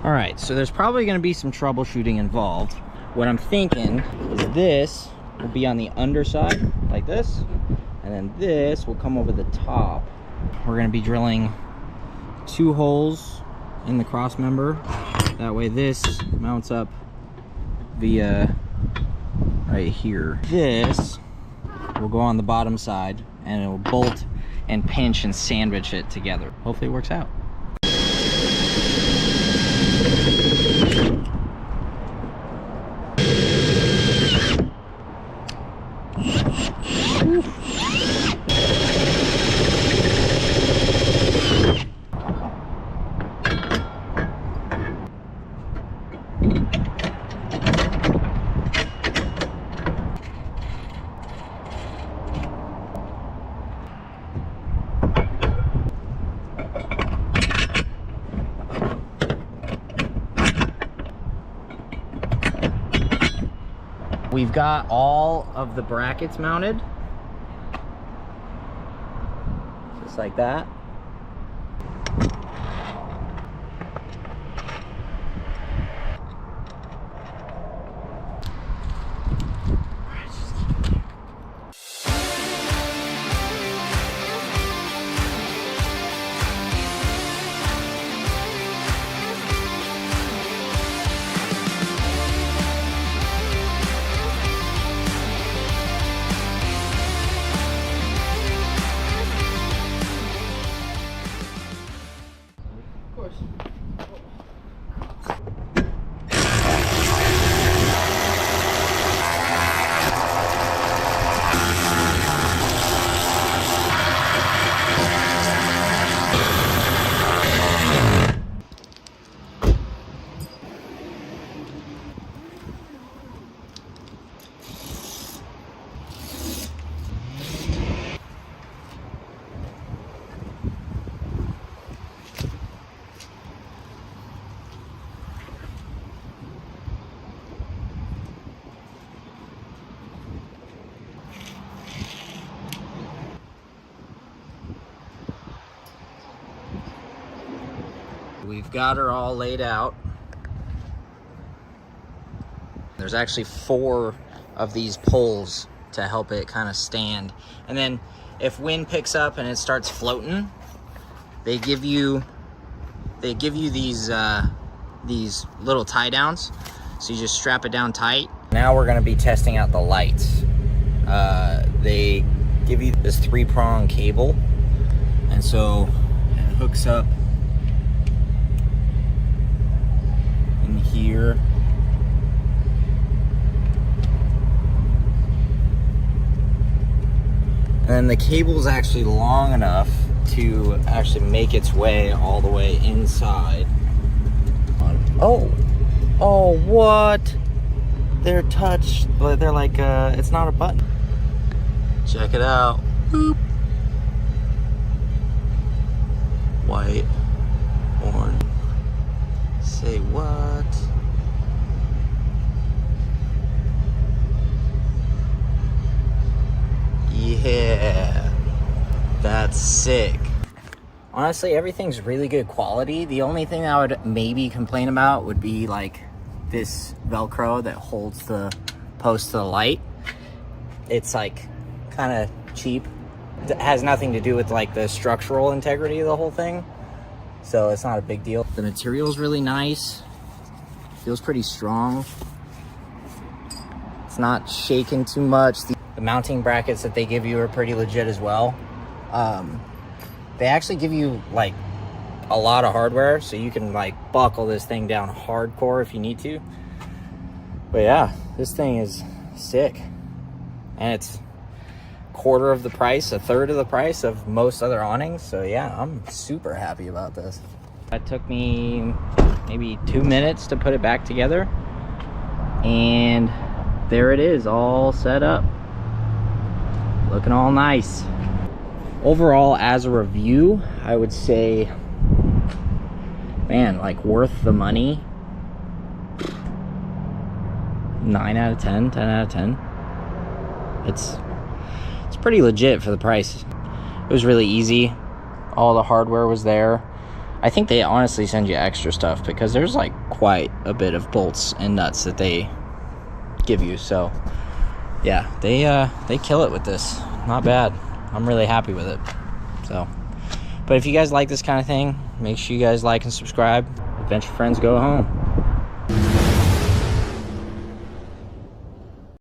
All right, so there's probably gonna be some troubleshooting involved. What I'm thinking is this will be on the underside like this, and then this will come over the top. We're gonna be drilling 2 holes in the cross member. That way this mounts up via right here. This will go on the bottom side and it will bolt and pinch and sandwich it together. Hopefully it works out. We've got all of the brackets mounted, just like that. We've got her all laid out. There's actually 4 of these poles to help it kind of stand. And then if wind picks up and it starts floating, they give you these little tie downs. So you just strap it down tight. Now we're gonna be testing out the lights. They give you this 3-prong cable. And so it hooks up in here. And then the cable's actually long enough to actually make its way all the way inside. Oh, what? They're touched, but they're like, it's not a button. Check it out. Boop. White, orange. Say what? Yeah, that's sick. Honestly, everything's really good quality. The only thing I would maybe complain about would be like this Velcro that holds the post to the light. It's like kind of cheap. It has nothing to do with like the structural integrity of the whole thing. So it's not a big deal. The material's really nice. Feels pretty strong. It's not shaking too much. The mounting brackets that they give you are pretty legit as well. They actually give you like a lot of hardware, so you can like buckle this thing down hardcore if you need to. But yeah, this thing is sick. And it's quarter of the price, a third of the price of most other awnings. So yeah, I'm super happy about this. That took me maybe 2 minutes to put it back together. And there it is, all set up. Looking all nice. Overall, as a review, I would say, man, like worth the money. 9 out of 10, 10 out of 10. It's pretty legit for the price. It was really easy. All the hardware was there. I think they honestly send you extra stuff because there's like quite a bit of bolts and nuts that they give you. So yeah, they kill it with this. Not bad. I'm really happy with it. So, but if you guys like this kind of thing, make sure you guys like and subscribe. Adventure friends, go home.